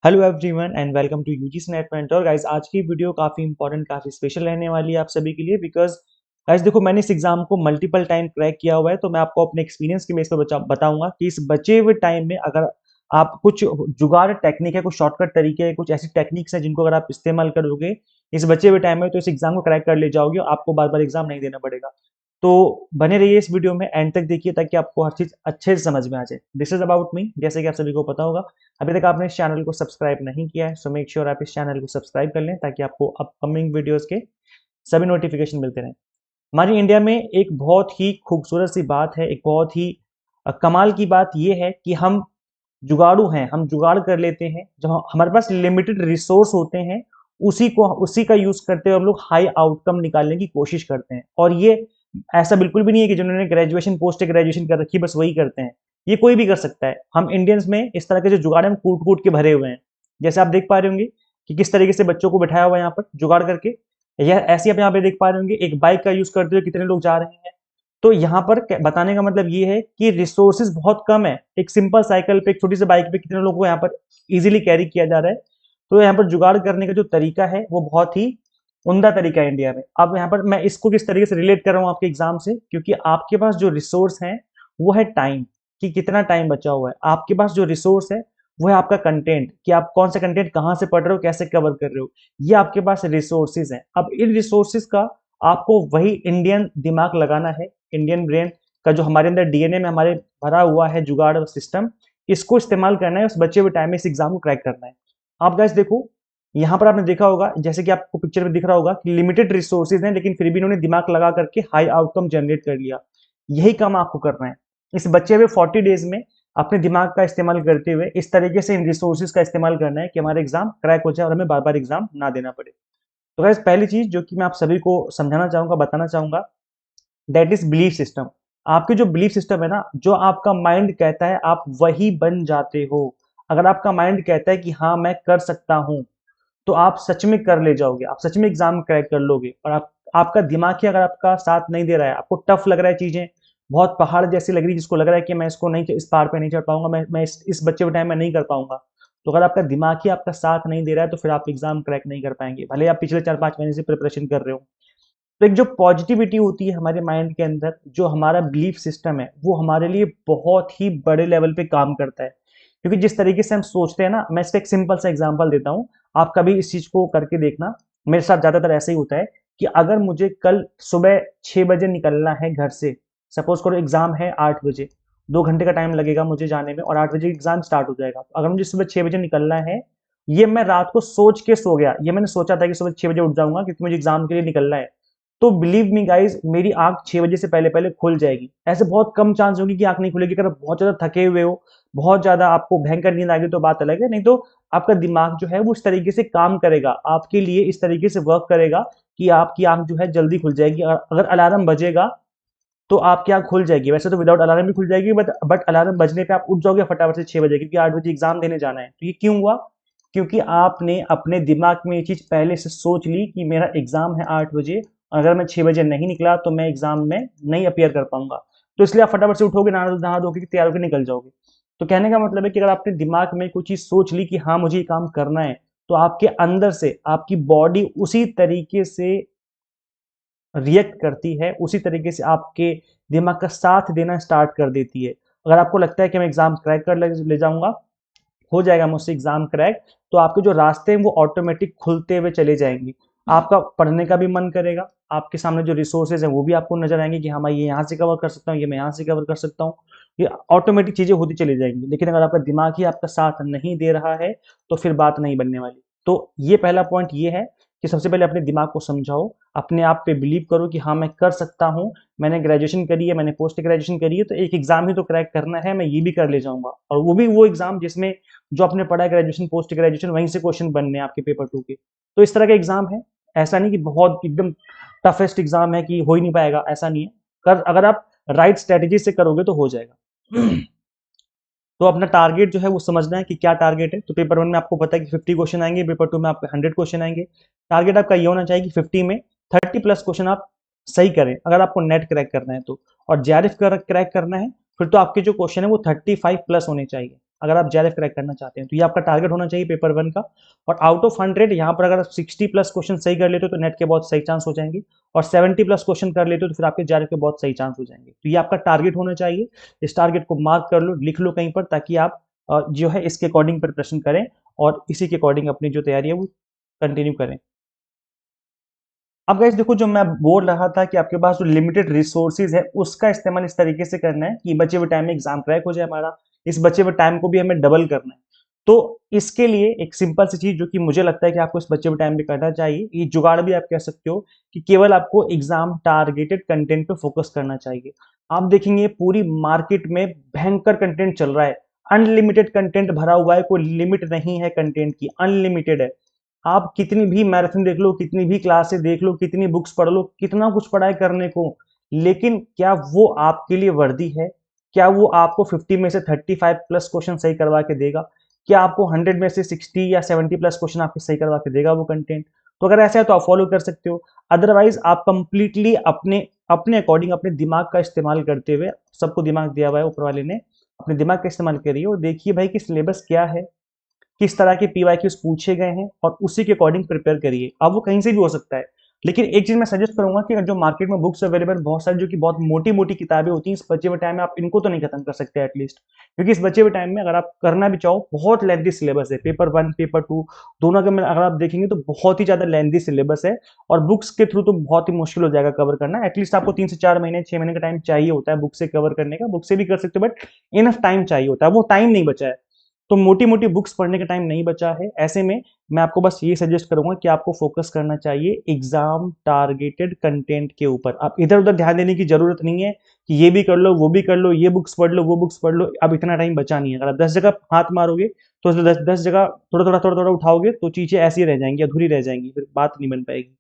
Hello everyone and welcome to UGC NET mentor. Guys, आज की video काफी important, काफी स्पेशल रहने वाली है आप सभी के लिए। बिकॉज गाइस देखो, मैंने इस एग्जाम को मल्टीपल टाइम क्रैक किया हुआ है, तो मैं आपको अपने एक्सपीरियंस के बेस पर बताऊंगा कि इस बचे हुए टाइम में अगर आप कुछ जुगाड़ टेक्निक है, कुछ शॉर्टकट तरीके है, कुछ ऐसी टेक्निक्स है जिनको अगर आप इस्तेमाल करोगे इस बचे हुए टाइम में, तो इस एग्जाम को क्रैक कर ले जाओगे और आपको बार बार एग्जाम नहीं देना पड़ेगा। तो बने रहिए इस वीडियो में, एंड तक देखिए ताकि आपको हर चीज अच्छे से समझ में आ जाए। दिस इज अबाउट मी, जैसे कि आप सभी को पता होगा। अभी तक आपने इस चैनल को सब्सक्राइब नहीं किया है, सो मेक श्योर आप इस चैनल को सब्सक्राइब कर लें ताकि आपको अपकमिंग वीडियोस के सभी नोटिफिकेशन मिलते रहें। हमारी इंडिया में एक बहुत ही खूबसूरत सी बात है, एक बहुत ही कमाल की बात यह है कि हम जुगाड़ू हैं, हम जुगाड़ कर लेते हैं। जब हमारे पास लिमिटेड रिसोर्स होते हैं, उसी का यूज करते हुए हम लोग हाई आउटकम निकालने की कोशिश करते हैं। और ये ऐसा बिल्कुल भी नहीं है कि जिन्होंने ग्रेजुएशन पोस्ट ग्रेजुएशन कर रखी है बस वही करते हैं। ये कोई भी कर सकता है। हम इंडियंस में इस तरह के जो जुगाड़ है हम कूट कूट के भरे हुए हैं। जैसे आप देख पा रहे होंगे कि किस तरीके से बच्चों को बिठाया हुआ है यहाँ पर जुगाड़ करके। यह ऐसे आप यहाँ पे देख पा रहे होंगे एक बाइक का यूज करते हुए कितने लोग जा रहे हैं। तो यहाँ पर बताने का मतलब ये है कि रिसोर्सेज बहुत कम है। एक सिंपल साइकिल पे, एक छोटी सी बाइक पे कितने लोगों को यहाँ पर इजीली कैरी किया जा रहा है। तो यहाँ पर जुगाड़ करने का जो तरीका है वो बहुत ही उम्दा तरीका है इंडिया में। अब यहाँ पर मैं इसको किस तरीके से रिलेट कर रहा हूँ आपके एग्जाम से, क्योंकि आपके पास जो रिसोर्स है वो है टाइम, कि कितना टाइम बचा हुआ है। आपके पास जो रिसोर्स है वो है आपका कंटेंट, कि आप कौन सा कंटेंट कहाँ से पढ़ रहे हो, कैसे कवर कर रहे हो। ये आपके पास रिसोर्सेज है। अब इन रिसोर्सेज का आपको वही इंडियन दिमाग लगाना है। इंडियन ब्रेन का जो हमारे अंदर डीएनए में हमारे भरा हुआ है जुगाड़ सिस्टम, इसको इस्तेमाल करना है। उस बच्चे हुए टाइम में इस एग्जाम को क्रैक करना है। आप गाइस देखो, यहाँ पर आपने देखा होगा, जैसे कि आपको पिक्चर में दिख रहा होगा कि लिमिटेड रिसोर्सेज हैं, लेकिन फिर भी इन्होंने दिमाग लगा करके हाई आउटकम जनरेट कर लिया। यही काम आपको करना है इस बच्चे हुए 40 डेज में। अपने दिमाग का इस्तेमाल करते हुए इस तरीके से इन रिसोर्सेज का इस्तेमाल करना है कि हमारा एग्जाम क्रैक हो जाए और हमें बार बार एग्जाम ना देना पड़े। तो गाइस, पहली चीज जो कि मैं आप सभी को समझाना चाहूंगा, बताना चाहूंगा, दैट इज बिलीफ सिस्टम। आपके जो बिलीफ सिस्टम है ना, जो आपका माइंड कहता है आप वही बन जाते हो। अगर आपका माइंड कहता है कि हाँ मैं कर सकता हूं, तो आप सच में कर ले जाओगे, आप सच में एग्जाम क्रैक कर लोगे। और आपका दिमाग ही अगर आपका साथ नहीं दे रहा है, आपको टफ लग रहा है, चीजें बहुत पहाड़ जैसी लग रही है, जिसको लग रहा है कि मैं इसको नहीं, इस पहाड़ पे नहीं चढ़ पाऊंगा, मैं इस बच्चे के टाइम में नहीं कर पाऊंगा, तो अगर आपका दिमाग ही आपका साथ नहीं दे रहा है तो फिर आप एग्जाम क्रैक नहीं कर पाएंगे, भले आप पिछले 4-5 महीने से प्रिपरेशन कर रहे हो। तो एक जो पॉजिटिविटी होती है हमारे माइंड के अंदर, जो हमारा बिलीफ सिस्टम है, वो हमारे लिए बहुत ही बड़े लेवल पे काम करता है। क्योंकि जिस तरीके से हम सोचते हैं ना, मैं इसका एक सिंपल सा एग्जांपल देता हूँ, आप कभी इस चीज को करके देखना। मेरे साथ ज्यादातर ऐसा ही होता है कि अगर मुझे कल सुबह 6 बजे निकलना है घर से, सपोज करो एग्जाम है 8 बजे, 2 घंटे का टाइम लगेगा मुझे जाने में और 8 बजे एग्जाम स्टार्ट हो जाएगा। तो अगर मुझे सुबह 6 बजे निकलना है, ये मैं रात को सोच के सो गया, ये मैंने सोचा था कि सुबह 6 बजे उठ जाऊंगा क्योंकि मुझे एग्जाम के लिए निकलना है, तो बिलीव मी गाइज, मेरी आंख 6 बजे से पहले पहले खुल जाएगी। ऐसे बहुत कम चांस होगी कि आंख नहीं खुलेगी। अगर बहुत ज्यादा थके हुए हो, बहुत ज्यादा आपको भयंकर नींद आ गई तो बात अलग है, नहीं तो आपका दिमाग जो है वो इस तरीके से काम करेगा, आपके लिए इस तरीके से वर्क करेगा कि आपकी आंख जो है जल्दी खुल जाएगी। अगर अलार्म बजेगा तो आपकी आंख खुल जाएगी। वैसे तो विदाउट अलार्म भी खुल जाएगी, बट अलार्म बजने पे आप उठ जाओगे फटाफट से 6 बजे, क्योंकि 8 बजे एग्जाम देने जाना है। तो ये क्यों हुआ? क्योंकि आपने अपने दिमाग में ये चीज पहले से सोच ली कि मेरा एग्जाम है 8 बजे, अगर मैं 6 बजे नहीं निकला तो मैं एग्जाम में नहीं अपियर कर पाऊंगा। तो इसलिए आप फटाफट से उठोगे, नहा धो के तैयार होकर निकल जाओगे। तो कहने का मतलब है कि अगर आपने दिमाग में कोई चीज सोच ली कि हाँ मुझे ये काम करना है, तो आपके अंदर से आपकी बॉडी उसी तरीके से रिएक्ट करती है, उसी तरीके से आपके दिमाग का साथ देना स्टार्ट कर देती है। अगर आपको लगता है कि मैं एग्जाम क्रैक कर ले जाऊंगा, हो जाएगा मुझसे एग्जाम क्रैक, तो आपके जो रास्ते हैं वो ऑटोमेटिक खुलते हुए चले जाएंगे। आपका पढ़ने का भी मन करेगा, आपके सामने जो रिसोर्सेज हैं वो भी आपको नजर आएंगे कि हाँ मैं ये यहाँ से कवर कर सकता हूँ, ये मैं यहाँ से कवर कर सकता हूँ। ये ऑटोमेटिक चीजें होती चली जाएंगी। लेकिन अगर आपका दिमाग ही आपका साथ नहीं दे रहा है तो फिर बात नहीं बनने वाली। तो ये पहला पॉइंट ये है कि सबसे पहले अपने दिमाग को समझाओ, अपने आप पे बिलीव करो कि हाँ मैं कर सकता हूँ। मैंने ग्रेजुएशन करी है, मैंने पोस्ट ग्रेजुएशन करी है, तो एक एग्जाम ही तो क्रैक करना है, मैं ये भी कर ले जाऊंगा। और वो भी वो एग्जाम जिसमें जो आपने पढ़ा है ग्रेजुएशन पोस्ट ग्रेजुएशन, वहीं से क्वेश्चन बनने हैं आपके पेपर 2 के। तो इस तरह का एग्जाम है। ऐसा नहीं कि बहुत एकदम टफेस्ट एग्जाम है कि हो ही नहीं पाएगा, ऐसा नहीं है। अगर आप राइट स्ट्रेटेजी से करोगे तो हो जाएगा। तो अपना टारगेट जो है वो समझना है कि क्या टारगेट है। तो पेपर 1 में आपको पता है कि 50 क्वेश्चन आएंगे, पेपर 2 में आपके 100 क्वेश्चन आएंगे। टारगेट आपका ये होना चाहिए कि 50 में 30+ क्वेश्चन आप सही करें, अगर आपको नेट क्रैक करना है तो। और जेआरएफ क्रैक करना है फिर तो आपके जो क्वेश्चन है वो 35+ होने चाहिए। अगर आप जेआरएफ क्रैक करना चाहते हैं। तो ये आपका टारगेट होना चाहिए पेपर 1 का। और आउट ऑफ 100 यहाँ पर अगर 60 प्लस क्वेश्चन सही कर लेते हो तो नेट के बहुत सही चांस हो जाएंगे, और 70 प्लस क्वेश्चन कर लेते हो तो फिर आपके जेआरएफ के बहुत सही चांस हो जाएंगे। तो ये आपका टारगेट होना चाहिए। इस टारगेट को मार्क कर लो, लिख लो कहीं पर, ताकि आप जो है इसके अकॉर्डिंग प्रिपरेशन करें और इसी के अकॉर्डिंग अपनी जो तैयारी है वो कंटिन्यू करें। अब गाइस देखो, जो मैं बोल रहा था कि आपके पास जो लिमिटेड रिसोर्सेज है उसका इस्तेमाल इस तरीके से करना है कि बचे हुए टाइम में एग्जाम क्रैक हो जाए हमारा, इस बचे हुए टाइम को भी हमें डबल करना है। तो इसके लिए एक सिंपल सी चीज जो कि मुझे लगता है कि आपको इस बचे हुए टाइम में करना चाहिए, ये जुगाड़ भी आप कह सकते हो, कि केवल आपको एग्जाम टारगेटेड कंटेंट पे फोकस करना चाहिए। आप देखेंगे पूरी मार्केट में भयंकर कंटेंट चल रहा है, अनलिमिटेड कंटेंट भरा हुआ है, कोई लिमिट नहीं है कंटेंट की, अनलिमिटेड है। आप कितनी भी मैराथन देख लो, कितनी भी क्लासेस देख लो, कितनी बुक्स पढ़ लो, कितना कुछ पढ़ा है करने को, लेकिन क्या वो आपके लिए वर्दी है? क्या वो आपको 50 में से 35 प्लस क्वेश्चन सही करवा के देगा? क्या आपको 100 में से 60 या 70 प्लस क्वेश्चन आपके सही करवा के देगा वो कंटेंट? तो अगर ऐसा है तो आप फॉलो कर सकते हो। अदरवाइज आप कंप्लीटली अपने अपने अकॉर्डिंग अपने दिमाग का इस्तेमाल करते हुए, सबको दिमाग दिया हुआ है ऊपर वाले ने, अपने दिमाग का इस्तेमाल करिए और देखिए भाई कि सिलेबस क्या है, किस तरह के पीवाईक्यूज पूछे गए हैं, और उसी के अकॉर्डिंग प्रिपेयर करिए। अब वो कहीं से भी हो सकता है, लेकिन एक चीज मैं सजेस्ट करूंगा कि जो मार्केट में बुक्स अवेलेबल बहुत सारी जो कि बहुत मोटी मोटी किताबें होती हैं, इस बचे हुए टाइम में आप इनको तो नहीं खत्म कर सकते एटलीस्ट, क्योंकि इस बचे हुए टाइम में अगर आप करना भी चाहो, बहुत लेंथी सिलेबस है। पेपर 1 पेपर 2 दोनों के में अगर आप देखेंगे तो बहुत ही ज्यादा लेंथी सिलेबस है, और बुक्स के थ्रू तो बहुत ही मुश्किल हो जाएगा कवर करना। एटलीस्ट आपको 3 से 4 महीने 6 महीने का टाइम चाहिए होता है बुक से कवर करने का। बुक से भी कर सकते हो बट इनफ टाइम चाहिए होता है, वो टाइम नहीं बचा है। तो मोटी मोटी बुक्स पढ़ने का टाइम नहीं बचा है। ऐसे में मैं आपको बस ये सजेस्ट करूंगा कि आपको फोकस करना चाहिए एग्जाम टारगेटेड कंटेंट के ऊपर। आप इधर उधर ध्यान देने की जरूरत नहीं है कि ये भी कर लो, वो भी कर लो, ये बुक्स पढ़ लो, वो बुक्स पढ़ लो। अब इतना टाइम बचा नहीं है। अगर आप 10 जगह हाथ मारोगे तो 10 जगह थोड़ा थोड़ा उठाओगे तो चीजें ऐसी रह जाएंगी, अधूरी रह जाएंगी, फिर बात नहीं बन पाएगी।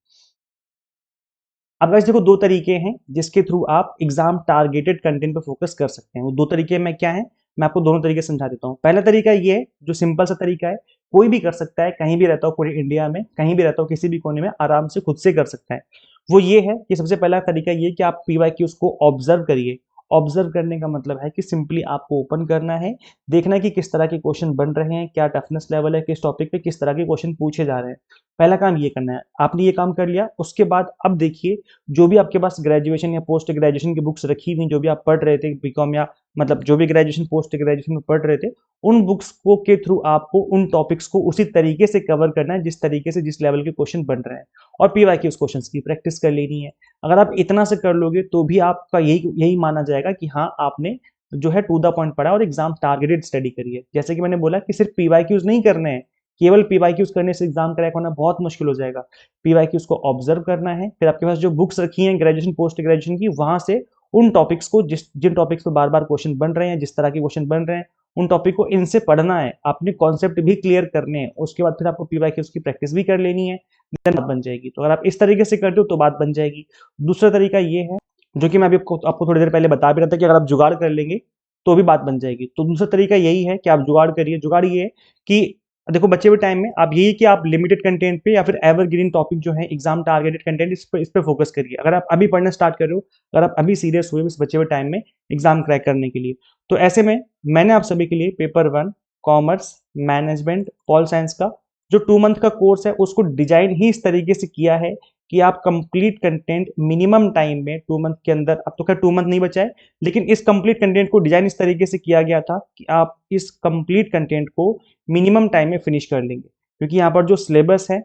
अब गाइस देखो, दो तरीके हैं जिसके थ्रू आप एग्जाम टारगेटेड कंटेंट पे फोकस कर सकते हैं। वो दो तरीके में क्या है, मैं आपको दोनों तरीके समझा देता हूँ। पहला तरीका ये है, जो सिंपल सा तरीका है, कोई भी कर सकता है, कहीं भी रहता हो पूरे इंडिया में, कहीं भी रहता हो किसी भी कोने में, आराम से खुद से कर सकता है। वो ये है कि सबसे पहला तरीका ये कि आप पीवाईक्यूज को ऑब्जर्व करिए। ऑब्जर्व करने का मतलब है कि सिंपली आपको ओपन करना है, देखना है कि किस तरह के क्वेश्चन बन रहे हैं, क्या टफनेस लेवल है, किस टॉपिक पे किस तरह के क्वेश्चन पूछे जा रहे हैं। पहला काम ये करना है। आपने ये काम कर लिया, उसके बाद अब देखिए, जो भी आपके पास ग्रेजुएशन या पोस्ट ग्रेजुएशन की बुक्स रखी हुई, जो भी आप पढ़ रहे थे बीकॉम, या मतलब जो भी ग्रेजुएशन पोस्ट ग्रेजुएशन में पढ़ रहे थे, उन बुक्स को के थ्रू आपको उन टॉपिक्स को उसी तरीके से कवर करना है जिस तरीके से जिस लेवल के क्वेश्चन बन रहे हैं, और पीवाईक्यू उस क्वेश्चंस की प्रैक्टिस कर लेनी है। अगर आप इतना से कर लोगे तो भी आपका यही यही माना जाएगा कि हाँ, आपने जो है टू द पॉइंट पढ़ा और एग्जाम टारगेटेड स्टडी करी है। जैसे कि मैंने बोला कि सिर्फ पीवाईक्यूज नहीं करने हैं, केवल पीवाईक्यूज करने से एग्जाम क्रैक होना बहुत मुश्किल हो जाएगा। पीवाईक्यूज को ऑब्जर्व करना है, फिर आपके पास जो बुक्स रखी हैं ग्रेजुएशन पोस्ट ग्रेजुएशन की, वहां से उन टॉपिक्स को, जिन टॉपिक्स पे बार बार क्वेश्चन बन रहे हैं, जिस तरह के क्वेश्चन बन रहे हैं, उन टॉपिक को इनसे पढ़ना है, अपने कॉन्सेप्ट भी क्लियर करने हैं। उसके बाद फिर आपको पीवाईक्यूज की प्रैक्टिस भी कर लेनी है, देन बात बन जाएगी। तो अगर आप इस तरीके से करते हो तो बात बन जाएगी। दूसरा तरीका ये है, जो कि मैं अभी आपको थोड़ी देर पहले बता भी रहा था, कि अगर आप जुगाड़ कर लेंगे तो भी बात बन जाएगी। तो दूसरा तरीका यही है कि आप जुगाड़ करिए। जुगाड़ ये है कि देखो, बचे हुए टाइम में आप यही कि आप लिमिटेड कंटेंट पे या फिर एवरग्रीन टॉपिक जो है एग्जाम टारगेटेड कंटेंट, इस पे फोकस करिए। अगर आप अभी पढ़ना स्टार्ट कर रहे हो, अगर आप अभी सीरियस हुए इस बचे हुए टाइम में एग्जाम क्रैक करने के लिए, तो ऐसे में मैंने आप सभी के लिए paper 1 commerce management pol science का जो 2 मंथ का कोर्स है उसको डिजाइन ही इस तरीके से किया है कि आप कंप्लीट कंटेंट मिनिमम टाइम में 2 मंथ के अंदर, अब तो खैर 2 मंथ नहीं बचा है, लेकिन इस कंप्लीट कंटेंट को डिजाइन इस तरीके से किया गया था कि आप इस कंप्लीट कंटेंट को मिनिमम टाइम में फिनिश कर लेंगे। क्योंकि यहाँ पर जो सिलेबस है,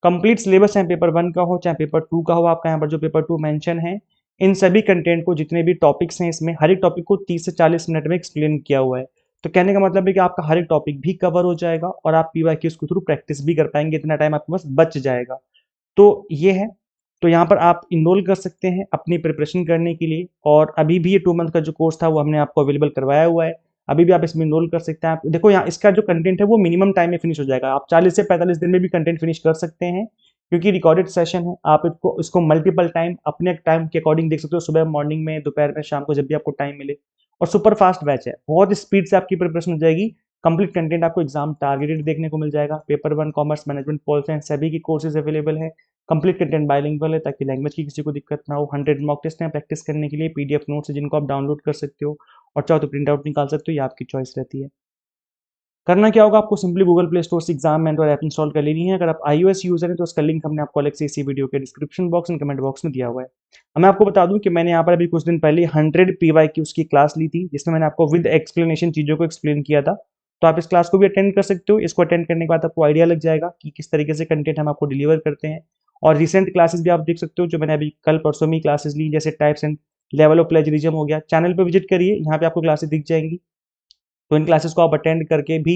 कंप्लीट सिलेबस है, पेपर 1 का हो चाहे पेपर 2 का हो, आपका यहाँ पर जो पेपर 2 मेंशन है, इन सभी कंटेंट को, जितने भी टॉपिक्स हैं इसमें, हर एक टॉपिक को 30 से 40 मिनट में एक्सप्लेन किया हुआ है। तो कहने का मतलब है कि आपका हर एक टॉपिक भी कवर हो जाएगा और आप पीवाईक्यूज के थ्रू प्रैक्टिस भी कर पाएंगे, इतना टाइम आपके पास बच जाएगा। तो ये है। तो यहाँ पर आप इनरोल कर सकते हैं अपनी प्रिपरेशन करने के लिए, और अभी भी ये 2 मंथ का जो कोर्स था वो हमने आपको अवेलेबल करवाया हुआ है। अभी भी आप इसमें इनरोल कर सकते हैं। आप देखो, यहाँ इसका जो कंटेंट है वो मिनिमम टाइम में फिनिश हो जाएगा। आप 40 से 45 दिन में भी कंटेंट फिनिश कर सकते हैं, क्योंकि रिकॉर्डेड सेशन है। आप इसको मल्टीपल टाइम अपने टाइम के अकॉर्डिंग देख सकते हो, सुबह, मॉर्निंग में, दोपहर में, शाम को, जब भी आपको टाइम मिले। और सुपर फास्ट बैच है, बहुत स्पीड से आपकी प्रिपरेशन हो जाएगी। कंप्लीट कंटेंट आपको एग्जाम टारगेटेड देखने को मिल जाएगा। Paper 1 commerce management pol science सभी की कोर्सेज अवेलेबल है। कंप्लीट कंटेंट बाइलिंगुअल है, ताकि लैंग्वेज की किसी को दिक्कत ना हो। 100 मॉक टेस्ट हैं प्रैक्टिस करने के लिए, पीडीएफ नोट्स है जिनको आप डाउनलोड कर सकते हो, और चाहो तो प्रिंट आउट निकाल सकते हो, ये आपकी चॉइस रहती है। करना क्या होगा, आपको सिंपली गूगल प्ले स्टोर से एग्जाम मेंटर ऐप इंस्टॉल कर लेनी है। अगर आप iOS यूजर हैं तो उसका लिंक हमने आपको अलग से इसी वीडियो के description box and comment box में दिया हुआ है। अब मैं आपको बता दूं कि मैंने यहाँ पर अभी कुछ दिन पहले 100 PYQs की क्लास ली थी, जिसमें मैंने आपको विद एक्सप्लेनेशन चीज़ों को एक्सप्लेन किया था। तो आप इस क्लास को भी अटेंड कर सकते हो। इसको अटेंड करने के बाद आपको आइडिया लग जाएगा कि किस तरीके से कंटेंट हम आपको डिलीवर करते हैं। और रिसेंट क्लासेस भी आप देख सकते हो जो मैंने अभी कल परसों में क्लासेस ली, जैसे types and level of plagiarism हो गया। चैनल पर विजिट करिए, यहाँ पे आपको क्लासेस दिख जाएंगी। तो इन क्लासेस को आप अटेंड करके भी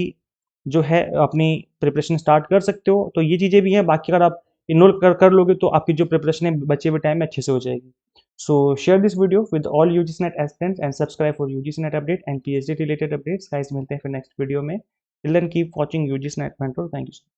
जो है अपनी प्रिपरेशन स्टार्ट कर सकते हो। तो ये चीज़ें भी हैं। बाकी अगर आप इनरोल कर लोगे तो आपकी जो प्रिपरेशन है बचे हुए टाइम में अच्छे से हो जाएगी। So share this video with all UGC NET aspirants and subscribe for UGC NET update and PhD related updates. Guys मिलते हैं फिर नेक्स्ट वीडियो में। Till then keep watching UGC NET mentor. Thank you.